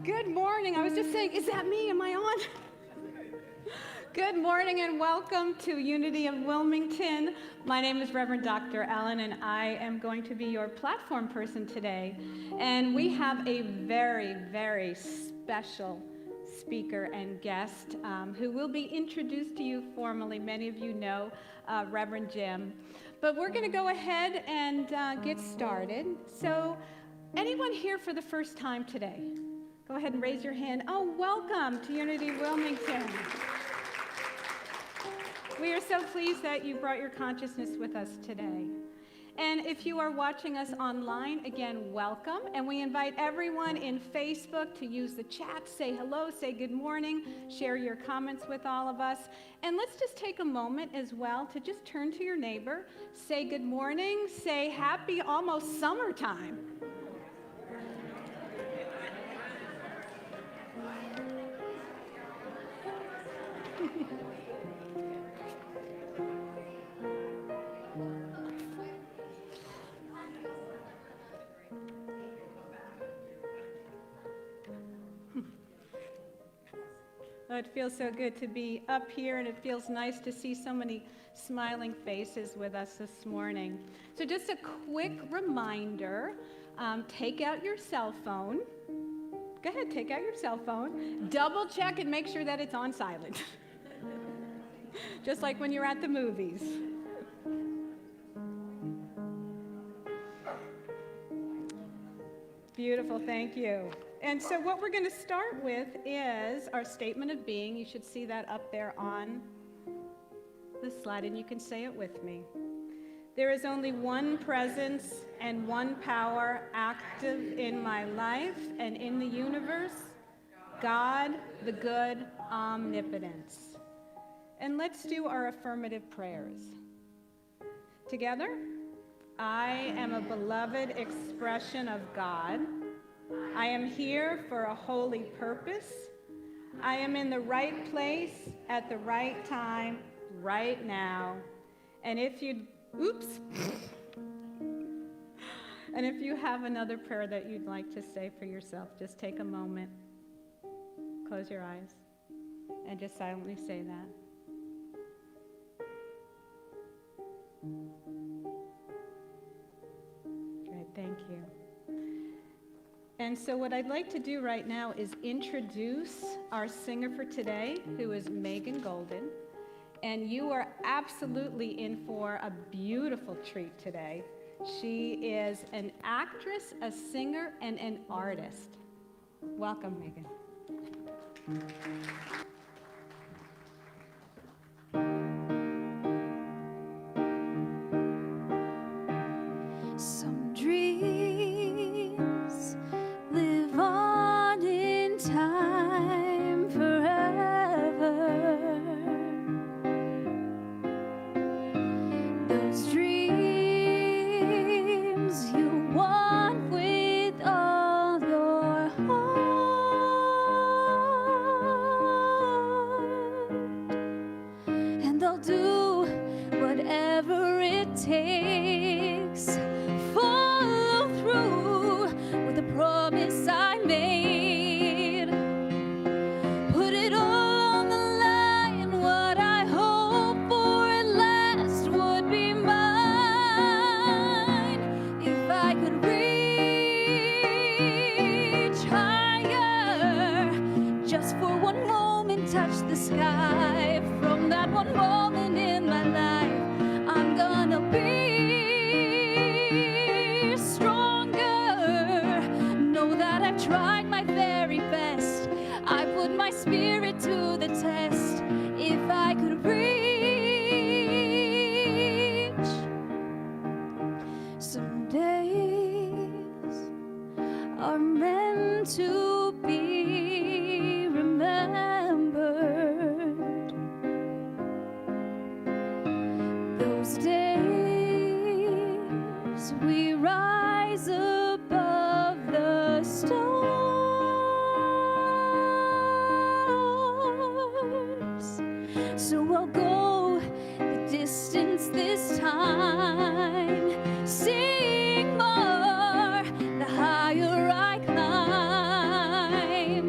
Good morning. I was just saying, is that me? Am I on? Good morning and welcome to Unity of Wilmington. My name is Reverend Dr. Ellen and I am going to be your platform person today. And we have a very, very special speaker and guest who will be introduced to you formally. Many of you know Reverend Jim. But we're going to go ahead and get started. So anyone here for the first time today? Go ahead and raise your hand. Oh, welcome to Unity Wilmington. We are so pleased that you brought your consciousness with us today. And if you are watching us online, again, welcome. And we invite everyone in Facebook to use the chat, say hello, say good morning, share your comments with all of us. And let's just take a moment as well to just turn to your neighbor, say good morning, say happy almost summertime. Oh, it feels so good to be up here, and it feels nice to see so many smiling faces with us this morning. So just a quick reminder, take out your cell phone. Go ahead, take out your cell phone. Double check and make sure that it's on silent. Just like when you're at the movies. Beautiful, thank you. And so what we're going to start with is our statement of being. You should see that up there on the slide, and you can say it with me. There is only one presence and one power active in my life and in the universe, God, the good omnipotence. And let's do our affirmative prayers. Together, I am a beloved expression of God. I am here for a holy purpose. I am in the right place at the right time, right now. And if you have another prayer that you'd like to say for yourself, just take a moment, close your eyes, and just silently say that. Great, thank you. And so what I'd like to do right now is introduce our singer for today, who is Megan Golden. And you are absolutely in for a beautiful treat today. She is an actress, a singer, and an artist. Welcome, Megan. Some dreams live on in time forever. Those dreams you want with all your heart, and I'll do whatever it takes. Follow through with the promise I made. Put it all on the line. What I hope for at last would be mine. If I could reach higher, just for one moment, touch the sky. From that one moment in my life, I'm gonna be stronger. Know that I've tried my very best. I put my spirit to the test. If I could reach, some days are meant to be remembered. Those days we rise above the stars. So I'll go the distance this time. Sing more the higher I climb.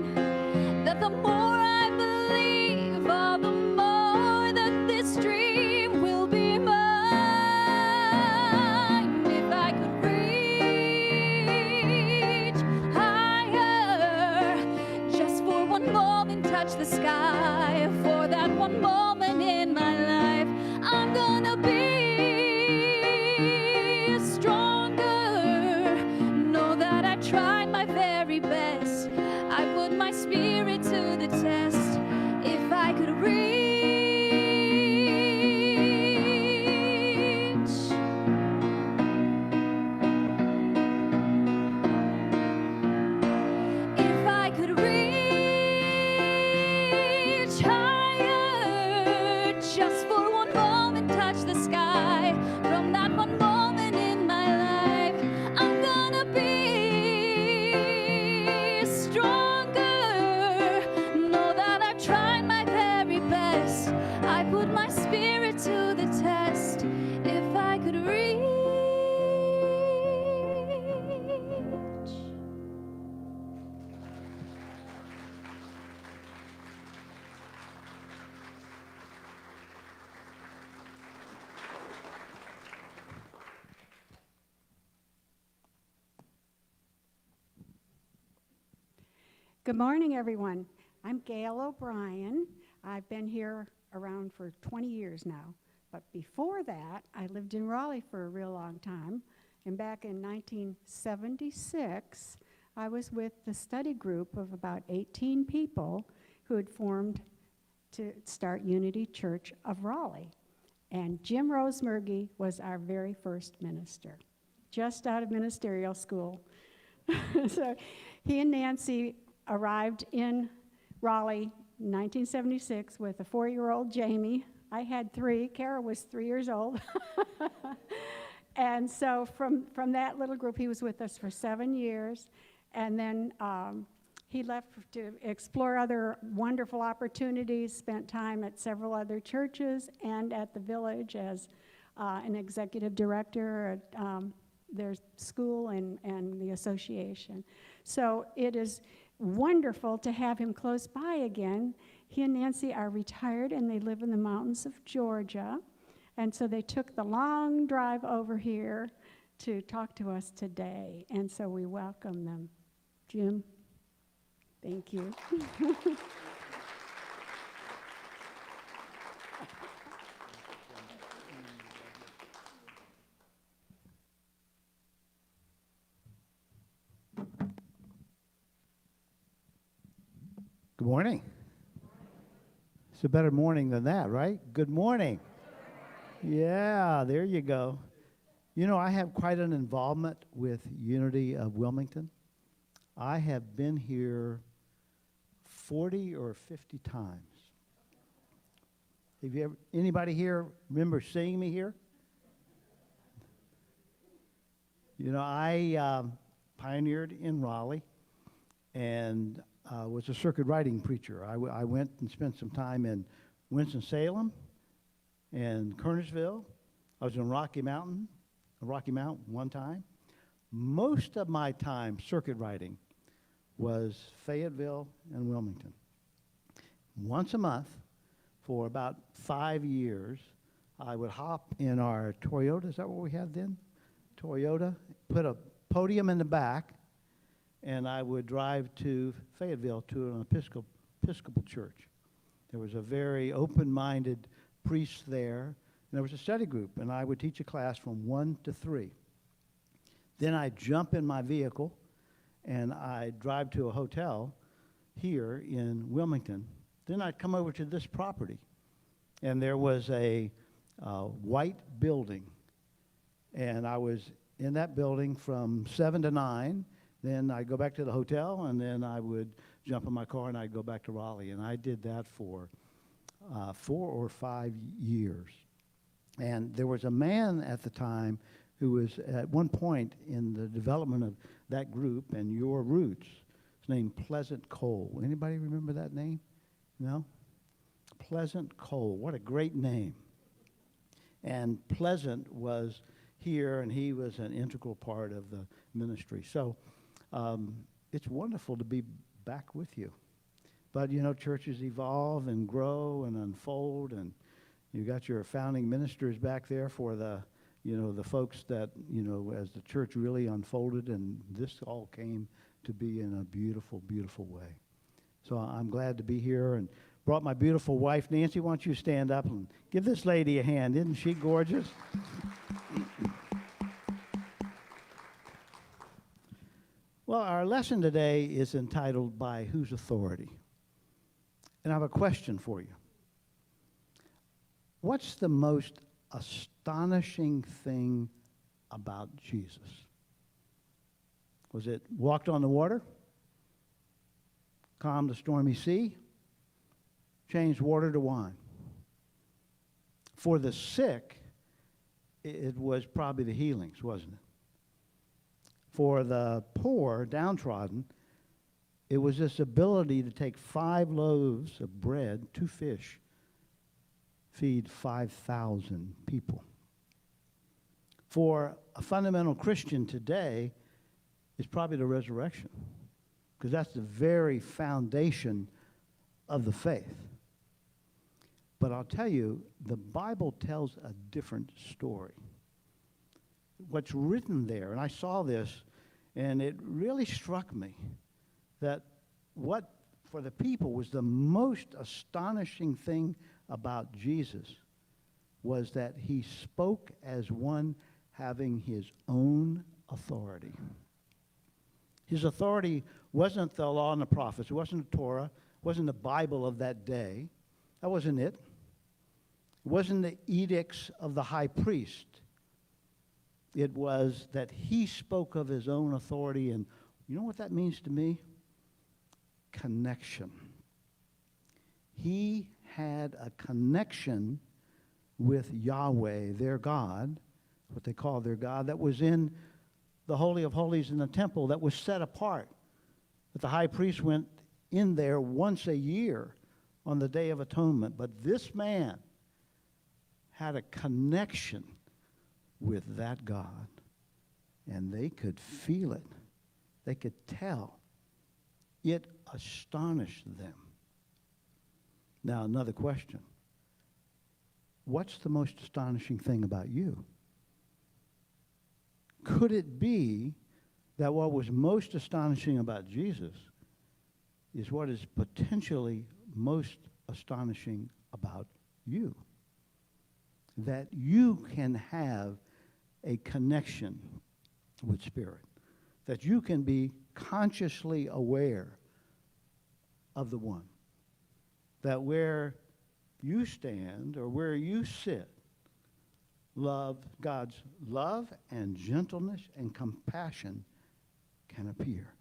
Good morning, everyone. I'm Gail O'Brien. I've been here around for 20 years now. But before that, I lived in Raleigh for a real long time. And back in 1976, I was with the study group of about 18 people who had formed to start Unity Church of Raleigh. And Jim Rosemergy was our very first minister, just out of ministerial school. So he and Nancy arrived in Raleigh in 1976 with a 4-year-old Jamie. I had 3. Kara was 3 years old. And so from that little group, he was with us for 7 years. And then he left to explore other wonderful opportunities, spent time at several other churches and at the Village as an executive director at their school and the association. So it is wonderful to have him close by again. He and Nancy are retired and they live in the mountains of Georgia. And so they took the long drive over here to talk to us today. And so we welcome them. Jim, thank you. Good morning. It's a better morning than that, right? Good morning. Yeah, there you go. You know, I have quite an involvement with Unity of Wilmington. I have been here 40 or 50 times. Have you ever, anybody here remember seeing me here? You know, I pioneered in Raleigh and was a circuit riding preacher. I went and spent some time in Winston-Salem and Kernersville. I was in Rocky Mount one time. Most of my time circuit riding was Fayetteville and Wilmington. Once a month for about 5 years, I would hop in our Toyota. Is that what we had then? Toyota. Put a podium in the back, and I would drive to Fayetteville to an Episcopal church. There was a very open-minded priest there, and there was a study group, and I would teach a class from 1 to 3. Then I'd jump in my vehicle, and I'd drive to a hotel here in Wilmington. Then I'd come over to this property, and there was a white building, and I was in that building from 7 to 9. Then I'd go back to the hotel, and then I would jump in my car, and I'd go back to Raleigh. And I did that for 4 or 5 years. And there was a man at the time who was at one point in the development of that group and your roots. His name Pleasant Cole. Anybody remember that name? No? Pleasant Cole. What a great name. And Pleasant was here, and he was an integral part of the ministry. So it's wonderful to be back with you. But, you know, churches evolve and grow and unfold, and you got your founding ministers back there for the, you know, the folks that, you know, as the church really unfolded, and this all came to be in a beautiful, beautiful way. So I'm glad to be here and brought my beautiful wife. Nancy, why don't you stand up and give this lady a hand. Isn't she gorgeous? Well, our lesson today is entitled By Whose Authority? And I have a question for you. What's the most astonishing thing about Jesus? Was it walked on the water? Calmed the stormy sea? Changed water to wine? For the sick, it was probably the healings, wasn't it? For the poor, downtrodden, it was this ability to take 5 loaves of bread, 2 fish, feed 5,000 people. For a fundamental Christian today, it's probably the resurrection, because that's the very foundation of the faith. But I'll tell you, the Bible tells a different story. What's written there, and I saw this, and it really struck me that what for the people was the most astonishing thing about Jesus was that he spoke as one having his own authority. His authority wasn't the law and the prophets. It wasn't the Torah. It wasn't the Bible of that day. That wasn't it. It wasn't the edicts of the high priest. It was that he spoke of his own authority, and you know what that means to me? Connection. He had a connection with Yahweh, their God, what they call their God, that was in the Holy of Holies in the temple, that was set apart. That the high priest went in there once a year on the Day of Atonement. But this man had a connection with that God, and they could feel it. They could tell. It astonished them. Now, another question. What's the most astonishing thing about you? Could it be that what was most astonishing about Jesus is what is potentially most astonishing about you? That you can have a connection with Spirit. That you can be consciously aware of the One. That where you stand or where you sit, God's love and gentleness and compassion can appear.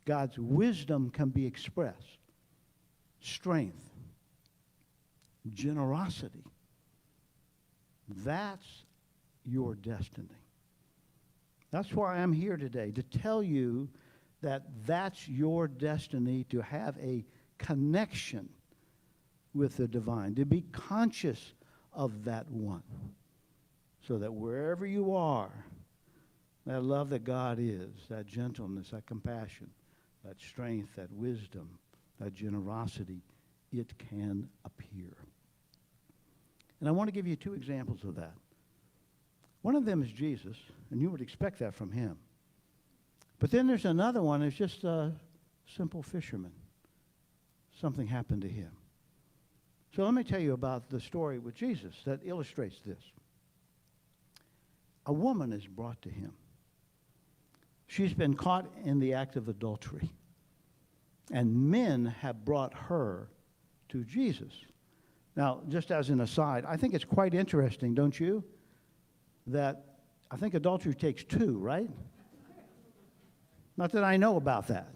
God's wisdom can be expressed. Strength, generosity. That's your destiny. That's why I'm here today, to tell you that that's your destiny, to have a connection with the divine, to be conscious of that one, so that wherever you are, that love that God is, that gentleness, that compassion, that strength, that wisdom, that generosity, it can appear. And I want to give you two examples of that. One of them is Jesus, and you would expect that from him. But then there's another one, it's just a simple fisherman. Something happened to him. So let me tell you about the story with Jesus that illustrates this. A woman is brought to him. She's been caught in the act of adultery. And men have brought her to Jesus. Now, just as an aside, I think it's quite interesting, don't you? That I think adultery takes two, right? Not that I know about that.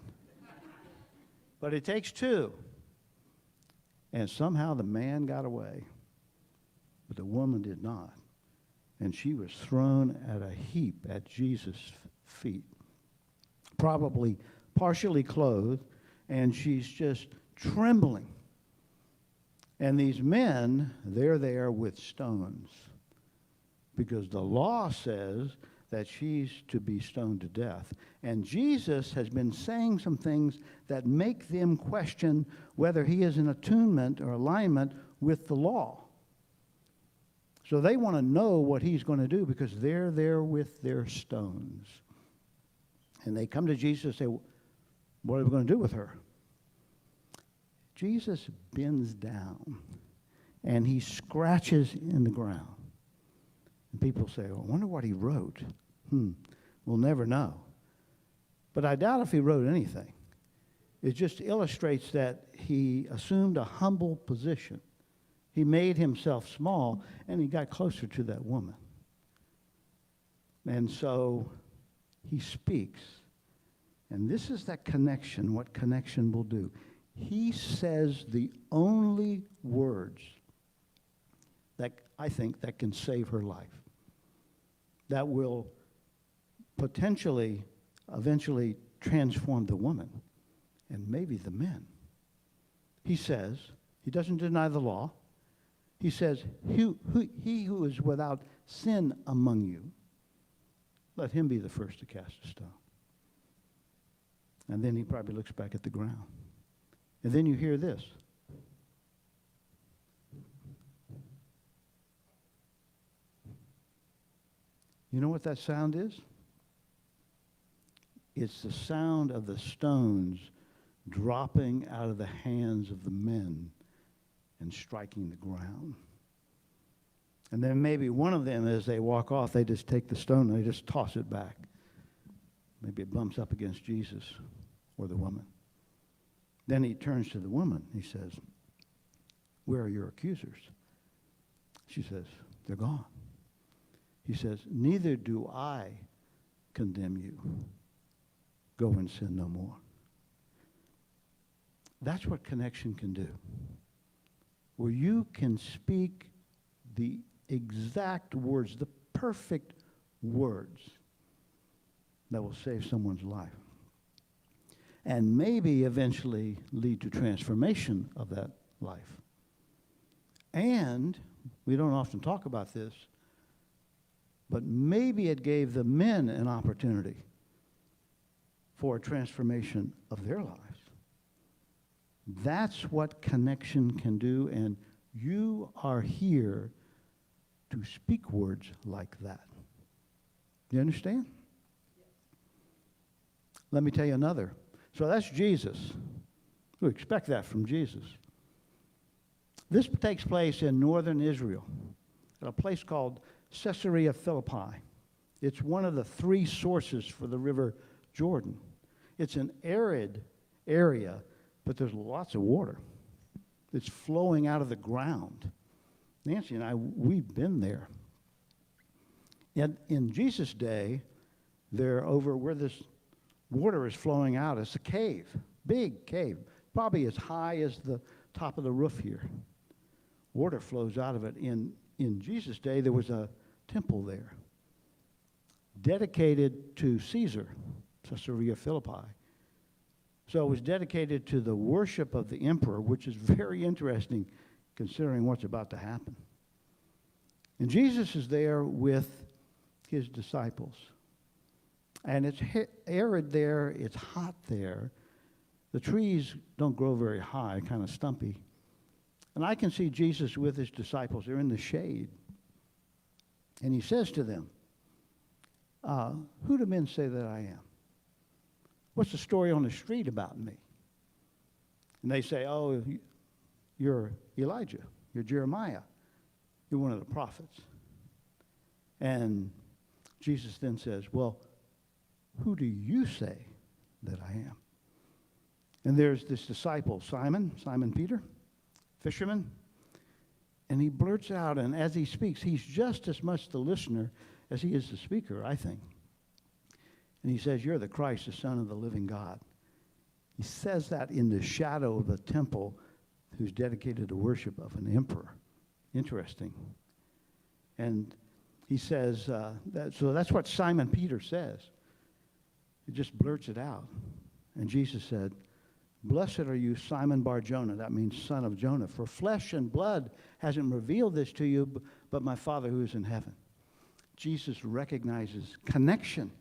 But it takes two. And somehow the man got away, but the woman did not. And she was thrown at a heap at Jesus' feet, probably partially clothed, and she's just trembling. And these men, they're there with stones, because the law says that she's to be stoned to death. And Jesus has been saying some things that make them question whether he is in attunement or alignment with the law. So they want to know what he's going to do, because they're there with their stones. And they come to Jesus and say, what are we going to do with her? Jesus bends down and he scratches in the ground. And people say, well, I wonder what he wrote. We'll never know. But I doubt if he wrote anything. It just illustrates that he assumed a humble position. He made himself small, and he got closer to that woman. And so he speaks. And this is that connection, what connection will do. He says the only words that I think that can save her life, that will potentially, eventually transform the woman and maybe the men. He says, he doesn't deny the law. He says, he who is without sin among you, let him be the first to cast a stone. And then he probably looks back at the ground. And then you hear this. You know what that sound is? It's the sound of the stones dropping out of the hands of the men and striking the ground. And then maybe one of them, as they walk off, they just take the stone and they just toss it back. Maybe it bumps up against Jesus or the woman. Then he turns to the woman. He says, "Where are your accusers?" She says, "They're gone." He says, "Neither do I condemn you. Go and sin no more." That's what connection can do. Where you can speak the exact words, the perfect words that will save someone's life. And maybe eventually lead to transformation of that life. And we don't often talk about this, but maybe it gave the men an opportunity for a transformation of their lives. That's what connection can do, and you are here to speak words like that. You understand? Let me tell you another. So that's Jesus. We expect that from Jesus. This takes place in northern Israel, at a place called Caesarea Philippi. It's one of the three sources for the River Jordan. It's an arid area, but there's lots of water. It's flowing out of the ground. Nancy and I, we've been there. And in Jesus' day, there over where this water is flowing out, it's a cave, big cave, probably as high as the top of the roof here. Water flows out of it. In Jesus' day, there was a temple there dedicated to Caesar, Caesarea Philippi. So it was dedicated to the worship of the emperor, which is very interesting considering what's about to happen. And Jesus is there with his disciples. And it's arid there, it's hot there. The trees don't grow very high, kind of stumpy. And I can see Jesus with his disciples. They're in the shade. And he says to them, "Who do men say that I am? What's the story on the street about me?" And they say, "Oh, you're Elijah. You're Jeremiah. You're one of the prophets." And Jesus then says, "Well, who do you say that I am?" And there's this disciple, Simon Peter, fisherman. And he blurts out, and as he speaks, he's just as much the listener as he is the speaker, I think. And he says, "You're the Christ, the Son of the living God." He says that in the shadow of a temple who's dedicated to worship of an emperor. Interesting. And he says, so that's what Simon Peter says. He just blurts it out. And Jesus said, "Blessed are you, Simon Bar-Jonah," that means son of Jonah, "for flesh and blood hasn't revealed this to you, but my Father who is in heaven." Jesus recognizes connection,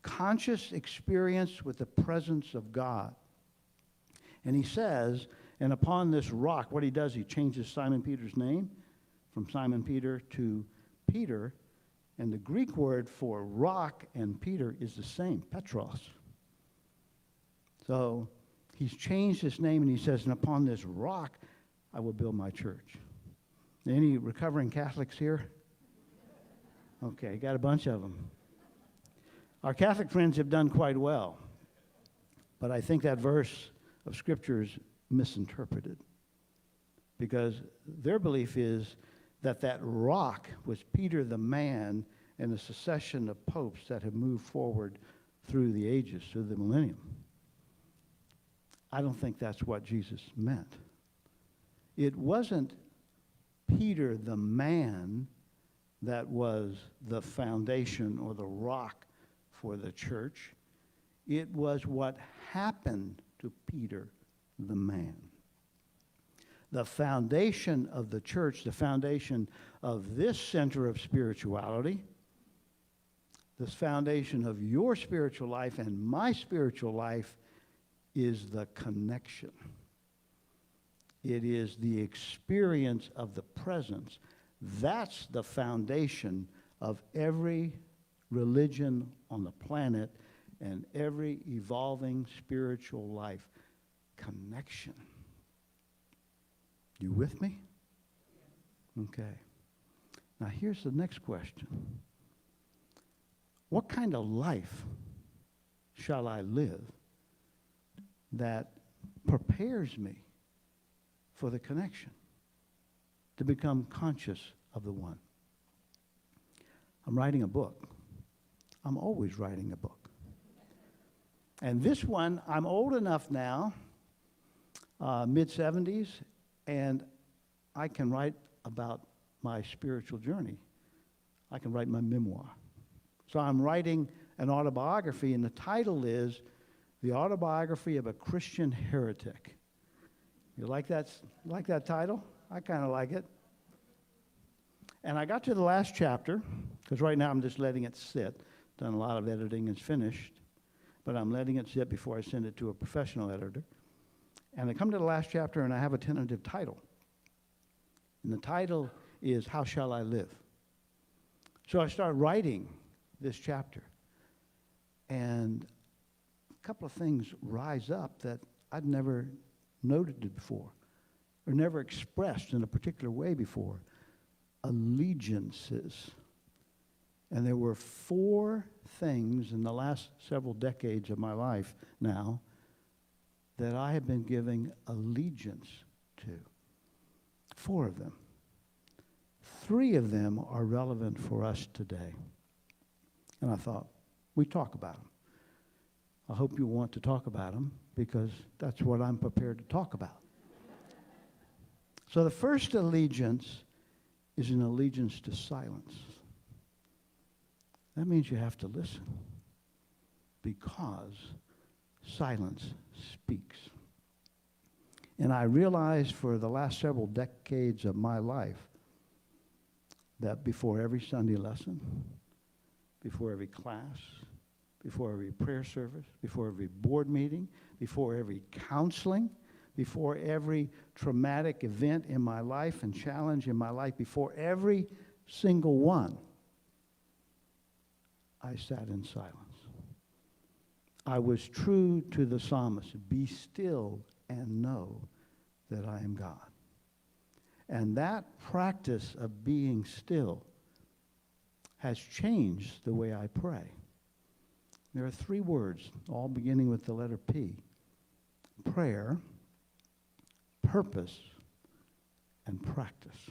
conscious experience with the presence of God. And he says, and upon this rock, what he does, he changes Simon Peter's name from Simon Peter to Peter. And the Greek word for rock and Peter is the same, Petros. So he's changed his name, and he says, "And upon this rock I will build my church." Any recovering Catholics here? Okay, got a bunch of them. Our Catholic friends have done quite well, but I think that verse of Scripture is misinterpreted, because their belief is that that rock was Peter the man and a succession of popes that have moved forward through the ages, through the millennium. I don't think that's what Jesus meant. It wasn't Peter the man that was the foundation or the rock for the church. It was what happened to Peter the man. The foundation of the church, the foundation of this center of spirituality, this foundation of your spiritual life and my spiritual life, is the connection. It is the experience of the presence. That's the foundation of every religion on the planet and every evolving spiritual life. Connection. You with me? Okay. Now here's the next question. What kind of life shall I live that prepares me for the connection, to become conscious of the one? I'm writing a book. I'm always writing a book. And this one, I'm old enough now, mid-70s, and I can write about my spiritual journey. I can write my memoir. So I'm writing an autobiography, and the title is The Autobiography of a Christian Heretic. You like that title? I kind of like it. And I got to the last chapter, because right now I'm just letting it sit. Done a lot of editing, it's finished. But I'm letting it sit before I send it to a professional editor. And I come to the last chapter, and I have a tentative title. And the title is How Shall I Live? So I start writing this chapter. And a couple of things rise up that I'd never noted before, or never expressed in a particular way before. Allegiances. And there were 4 things in the last several decades of my life now that I have been giving allegiance to. 4 of them. 3 of them are relevant for us today. And I thought, we talk about them. I hope you want to talk about them, because that's what I'm prepared to talk about. So the first allegiance is an allegiance to silence. That means you have to listen, because silence speaks. And I realized for the last several decades of my life that before every Sunday lesson, before every class, before every prayer service, before every board meeting, before every counseling, before every traumatic event in my life and challenge in my life, before every single one, I sat in silence. I was true to the psalmist, be still and know that I am God. And that practice of being still has changed the way I pray. There are 3 words, all beginning with the letter P. Prayer, purpose, and practice.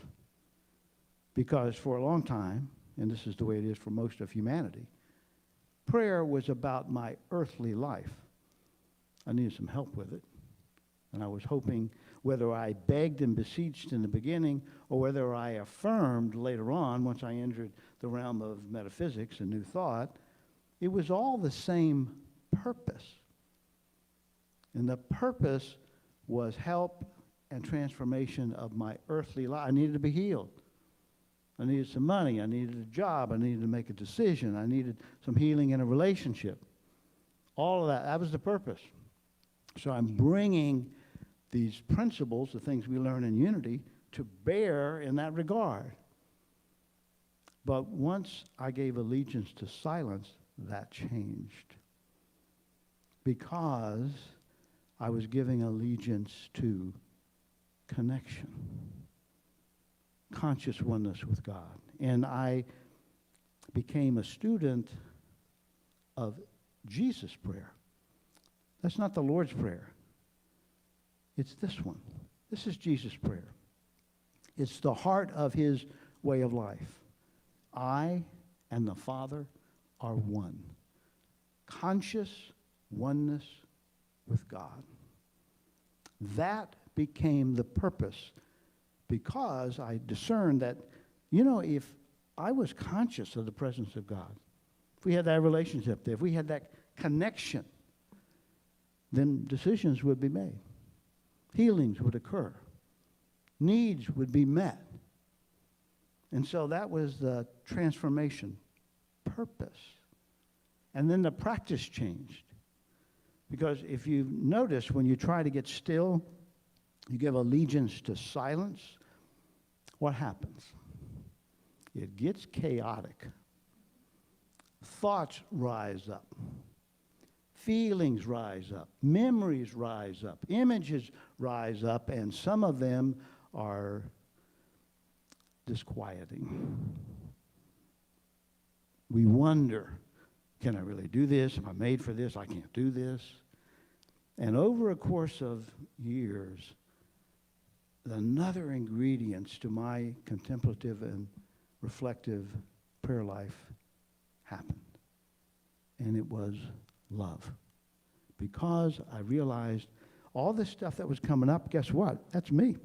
Because for a long time, and this is the way it is for most of humanity, prayer was about my earthly life. I needed some help with it. And I was hoping, whether I begged and beseeched in the beginning, or whether I affirmed later on, once I entered the realm of metaphysics and New Thought, it was all the same purpose. And the purpose was help and transformation of my earthly life. I needed to be healed. I needed some money. I needed a job. I needed to make a decision. I needed some healing in a relationship. All of that, that was the purpose. So I'm bringing these principles, the things we learn in unity, to bear in that regard. But once I gave allegiance to silence, that changed. Because I was giving allegiance to connection, conscious oneness with God. And I became a student of Jesus' prayer. That's not the Lord's Prayer. It's this one. This is Jesus' prayer. It's the heart of his way of life. I and the Father are one. Conscious oneness with God. That became the purpose, because I discerned that, if I was conscious of the presence of God, if we had that relationship there, if we had that connection, then decisions would be made. Healings would occur. Needs would be met. And so that was the transformation purpose. And then the practice changed. Because if you notice, when you try to get still, you give allegiance to silence, what happens? It gets chaotic. Thoughts rise up. feelings rise up, memories rise up, images rise up, and some of them are disquieting. We wonder, can I really do this? Am I made for this? I can't do this. And over a course of years, another ingredient to my contemplative and reflective prayer life happened. And it was love. Because I realized all this stuff that was coming up, guess what? That's me.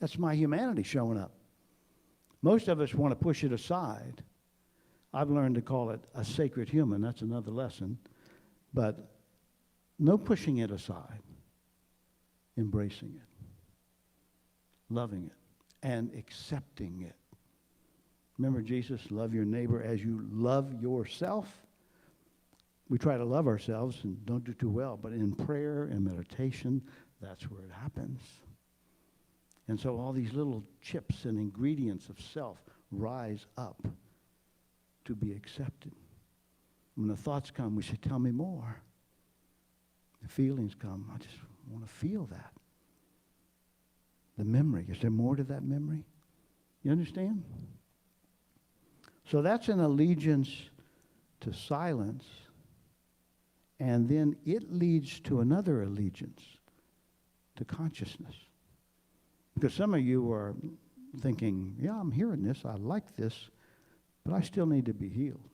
That's my humanity showing up. Most of us want to push it aside. I've learned to call it a sacred human. That's another lesson. But no pushing it aside. Embracing it. Loving it. And accepting it. Remember Jesus, love your neighbor as you love yourself. We try to love ourselves and don't do too well, but in prayer and meditation, that's where it happens. And so all these little chips and ingredients of self rise up to be accepted. When the thoughts come, we say, tell me more. The feelings come, I just want to feel that. The memory, is there more to that memory? You understand? So that's an allegiance to silence, and then it leads to another allegiance, to consciousness. Because some of you are thinking, yeah, I'm hearing this, I like this, but I still need to be healed.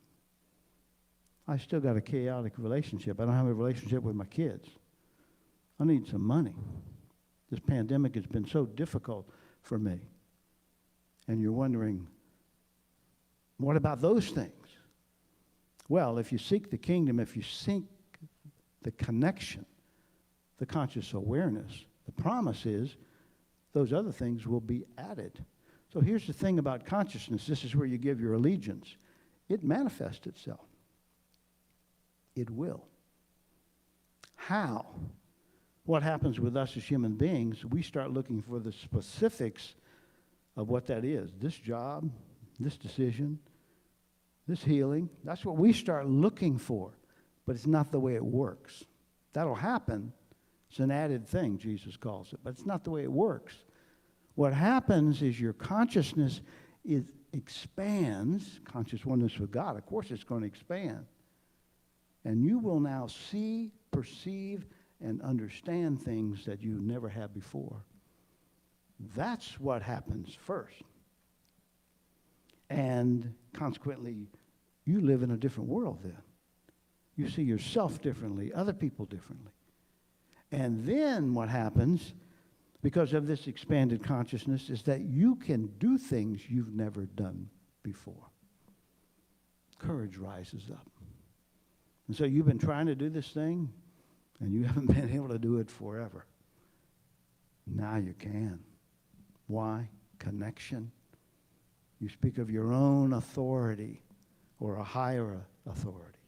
I still got a chaotic relationship. I don't have a relationship with my kids. I need some money. This pandemic has been so difficult for me. And you're wondering, what about those things? Well, if you seek the kingdom, if you seek the connection, the conscious awareness, the promise is those other things will be added. So here's the thing about consciousness. This is where you give your allegiance. It manifests itself. It will. How? What happens with us as human beings, we start looking for the specifics of what that is. This job, this decision, this healing, that's what we start looking for. But it's not the way it works. That'll happen. It's an added thing, Jesus calls it. But it's not the way it works. What happens is your consciousness expands, conscious oneness with God. Of course it's going to expand. And you will now see, perceive, and understand things that you never had before. That's what happens first. And consequently, you live in a different world then. You see yourself differently, other people differently. And then what happens, because of this expanded consciousness, is that you can do things you've never done before. Courage rises up. And so you've been trying to do this thing, and you haven't been able to do it forever. Now you can. Why? Connection. You speak of your own authority or a higher authority.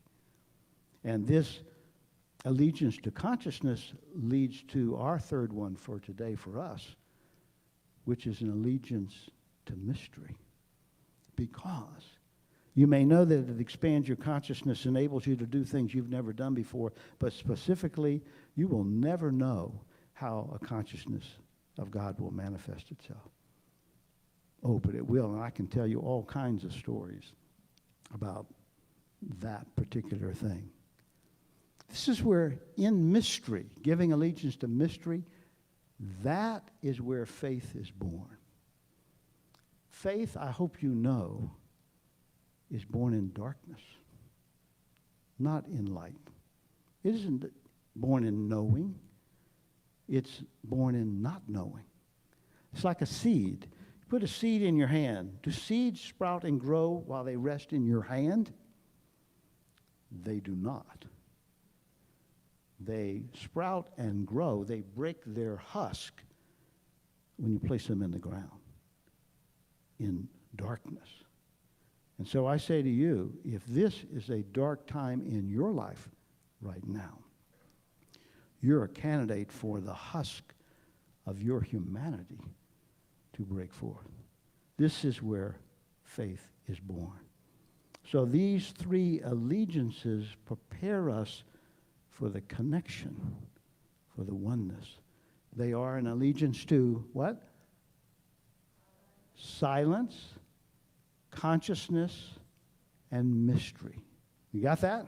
And this allegiance to consciousness leads to our third one for today for us, which is an allegiance to mystery. Because you may know that it expands your consciousness, enables you to do things you've never done before, but specifically, you will never know how a consciousness of God will manifest itself. Oh, but it will, and I can tell you all kinds of stories about that particular thing. This is where, in mystery, giving allegiance to mystery, that is where faith is born. Faith, I hope you know, is born in darkness, not in light. It isn't born in knowing. It's born in not knowing. It's like a seed. You put a seed in your hand. Do seeds sprout and grow while they rest in your hand? They do not. They sprout and grow. They break their husk when you place them in the ground, in darkness. And so I say to you, if this is a dark time in your life right now, you're a candidate for the husk of your humanity to break forth. This is where faith is born. So these three allegiances prepare us for the connection, for the oneness. They are an allegiance to what? Silence, consciousness, and mystery. You got that?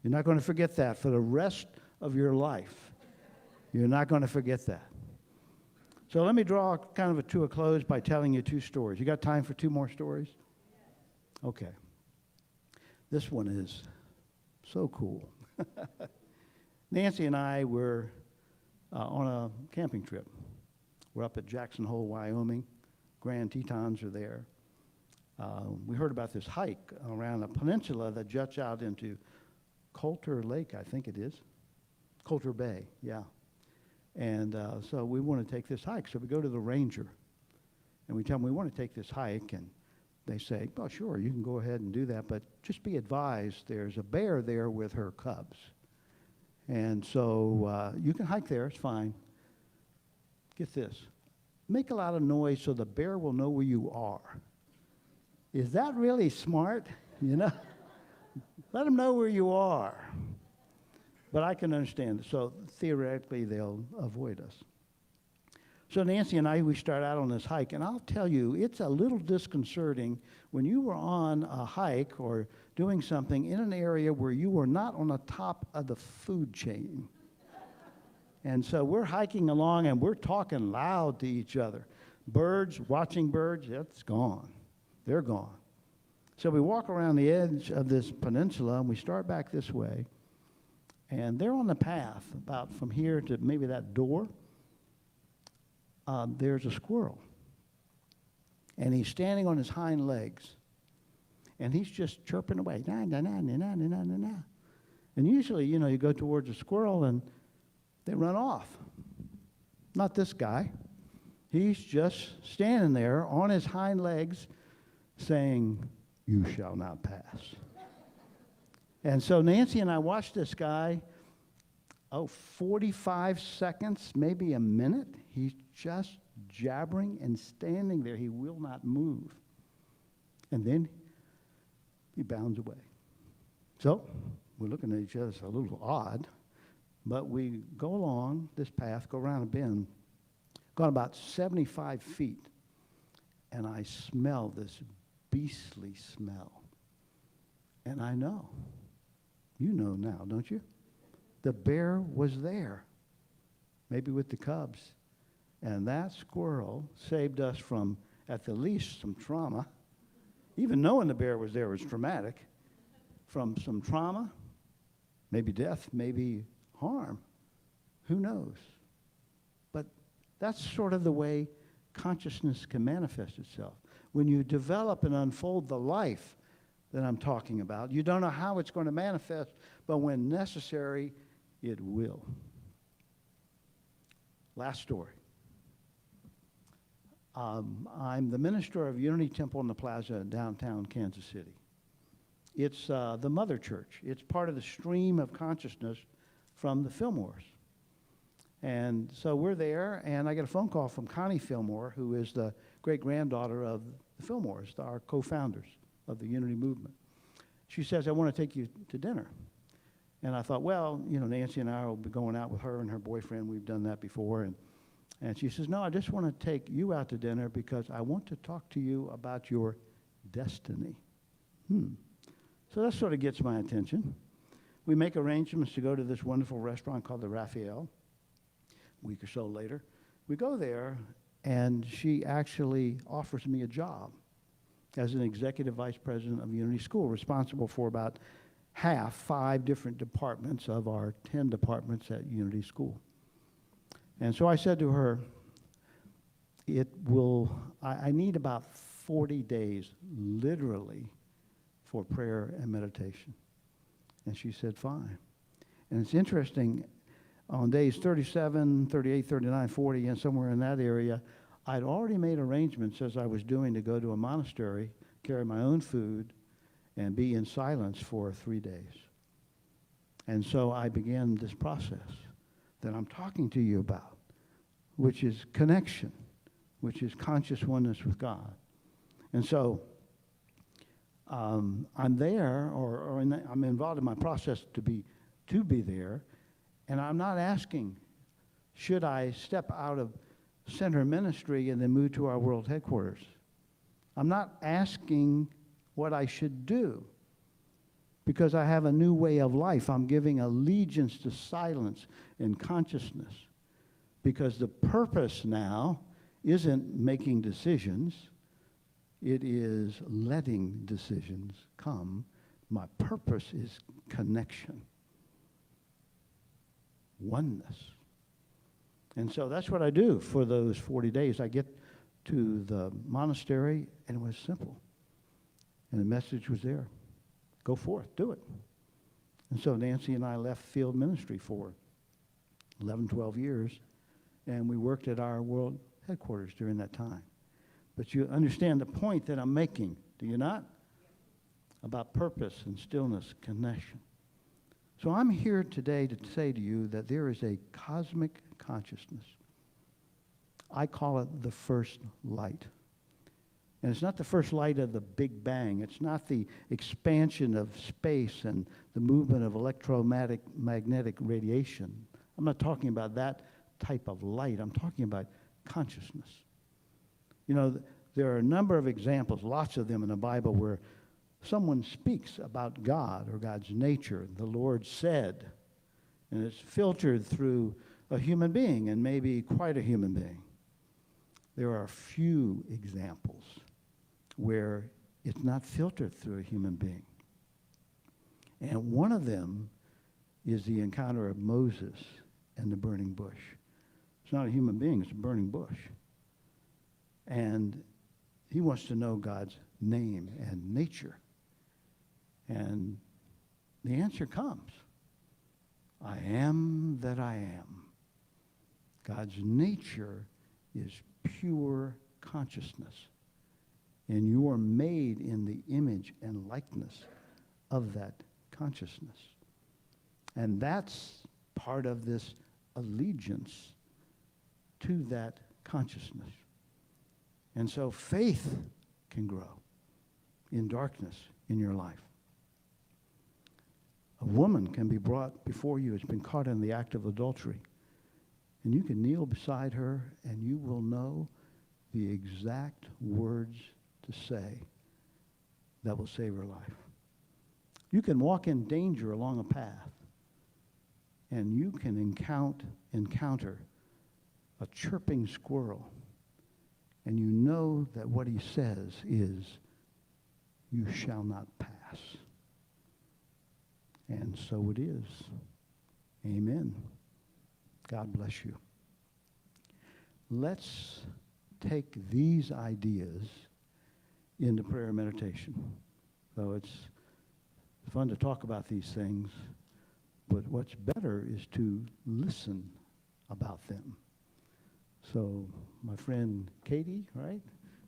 You're not going to forget that for the rest of your life. You're not going to forget that. So let me draw kind of to a close by telling you 2 stories. You got time for 2 more stories? Okay. This one is so cool. Nancy and I were on a camping trip. We're up at Jackson Hole, Wyoming. Grand Tetons are there. We heard about this hike around a peninsula that juts out into Coulter Lake, I think it is. Coulter Bay, yeah. And so we want to take this hike. So we go to the ranger, and we tell them we want to take this hike, and they say, well, sure, you can go ahead and do that, but just be advised there's a bear there with her cubs. And so you can hike there, it's fine. Get this. Make a lot of noise so the bear will know where you are. Is that really smart? You know? Let them know where you are. But I can understand it. So theoretically, they'll avoid us. So Nancy and I, we start out on this hike, and I'll tell you, it's a little disconcerting when you were on a hike or doing something in an area where you were not on the top of the food chain. And so we're hiking along, and we're talking loud to each other. Birds, watching birds, that's gone. They're gone. So we walk around the edge of this peninsula, and we start back this way. And they're on the path, about from here to maybe that door. There's a squirrel. And he's standing on his hind legs. And he's just chirping away. Na, na, na, na, na, na, na, na. And usually, you know, you go towards a squirrel and they run off. Not this guy. He's just standing there on his hind legs saying, "You shall not pass." And so Nancy and I watched this guy, 45 seconds, maybe a minute. He's just jabbering and standing there. He will not move. And then he bounds away. So we're looking at each other. It's a little odd. But we go along this path, go around a bend, got about 75 feet, and I smell this beastly smell. And I know. You know now, don't you? The bear was there, maybe with the cubs. And that squirrel saved us from, at the least, some trauma. Even knowing the bear was there was traumatic. From some trauma, maybe death, maybe harm. Who knows? But that's sort of the way consciousness can manifest itself. When you develop and unfold the life that I'm talking about, you don't know how it's going to manifest, but when necessary, it will. Last story. I'm the minister of Unity Temple in the Plaza in downtown Kansas City. It's the mother church. It's part of the stream of consciousness from the Fillmores. And so we're there, and I get a phone call from Connie Fillmore, who is the great-granddaughter of the Fillmores, our co-founders of the Unity movement. She says, "I want to take you to dinner." And I thought, well, you know, Nancy and I will be going out with her and her boyfriend. We've done that before. And she says, "No, I just want to take you out to dinner because I want to talk to you about your destiny." So that sort of gets my attention. We make arrangements to go to this wonderful restaurant called the Raphael. A week or so later, we go there, and she actually offers me a job as an executive vice president of Unity School, responsible for about 5 different departments of our 10 departments at Unity School. And so I said to her, I need about 40 days, literally, for prayer and meditation. And she said, fine. And it's interesting, on days 37, 38, 39, 40, and somewhere in that area, I'd already made arrangements, as I was doing, to go to a monastery, carry my own food, and be in silence for 3 days. And so I began this process that I'm talking to you about, which is connection, which is conscious oneness with God. And so I'm there, I'm involved in my process to be to be there. And I'm not asking, should I step out of center ministry and then move to our world headquarters? I'm not asking what I should do, because I have a new way of life. I'm giving allegiance to silence and consciousness, because the purpose now isn't making decisions. It is letting decisions come. My purpose is connection, oneness. And so that's what I do for those 40 days. I get to the monastery, and it was simple. And the message was there. Go forth, do it. And so Nancy and I left field ministry for 11, 12 years, and we worked at our world headquarters during that time. But you understand the point that I'm making, do you not? About purpose and stillness, connection. So I'm here today to say to you that there is a cosmic consciousness. I call it the first light. And it's not the first light of the Big Bang. It's not the expansion of space and the movement of electromagnetic radiation. I'm not talking about that type of light. I'm talking about consciousness. You know, there are a number of examples, lots of them in the Bible, where someone speaks about God or God's nature. The Lord said, and it's filtered through a human being, and maybe quite a human being. There are few examples where it's not filtered through a human being. And one of them is the encounter of Moses and the burning bush. It's not a human being, it's a burning bush. And he wants to know God's name and nature. And the answer comes. I am that I am. God's nature is pure consciousness. And you are made in the image and likeness of that consciousness. And that's part of this allegiance to that consciousness. And so faith can grow in darkness in your life. A woman can be brought before you, has been caught in the act of adultery. And you can kneel beside her and you will know the exact words to say that will save her life. You can walk in danger along a path, and you can encounter a chirping squirrel, and you know that what he says is, you shall not pass. And so it is. Amen. God bless you. Let's take these ideas into prayer and meditation. So it's fun to talk about these things, but what's better is to listen about them. So my friend Katie, right,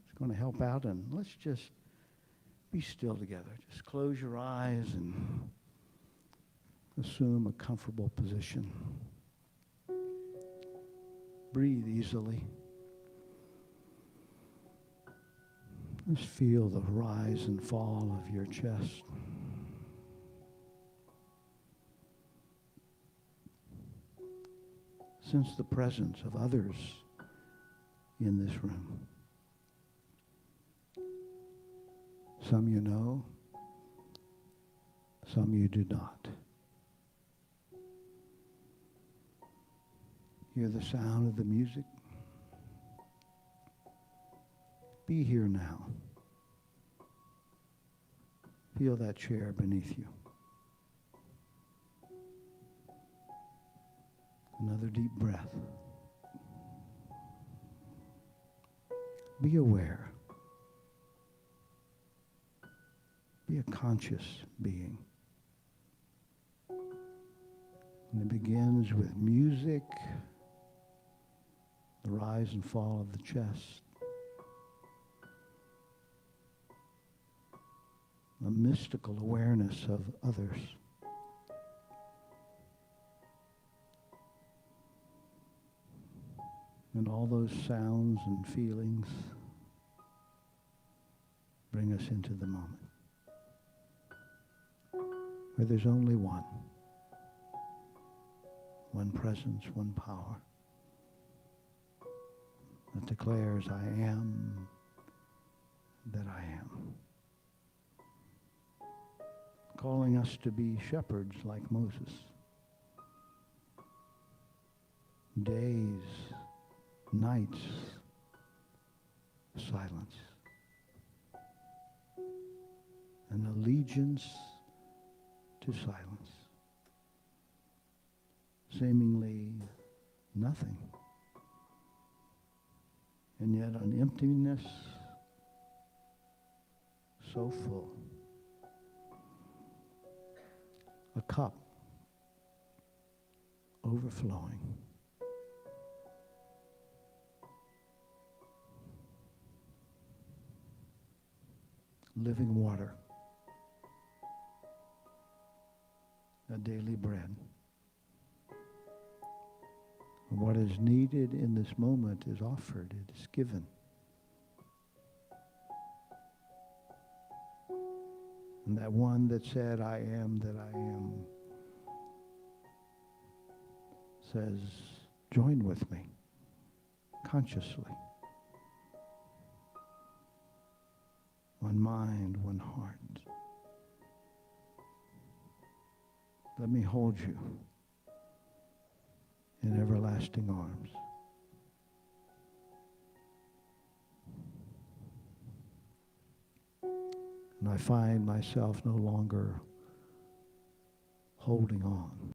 is going to help out, and let's just be still together. Just close your eyes and assume a comfortable position. Breathe easily. Just feel the rise and fall of your chest. Sense the presence of others in this room. Some you know, some you do not. Hear the sound of the music. Be here now. Feel that chair beneath you. Another deep breath. Be aware. Be a conscious being. And it begins with music, the rise and fall of the chest, a mystical awareness of others. And all those sounds and feelings bring us into the moment where there's only one. one presence, one power that declares, I am that I am. Calling us to be shepherds like Moses. Days, nights, silence. An allegiance to silence. Seemingly nothing. And yet an emptiness so full. A cup overflowing. Living water. A daily bread. What is needed in this moment is offered, it is given. And that one that said, I am that I am, says, join with me, consciously. One mind, one heart. Let me hold you in everlasting arms. And I find myself no longer holding on.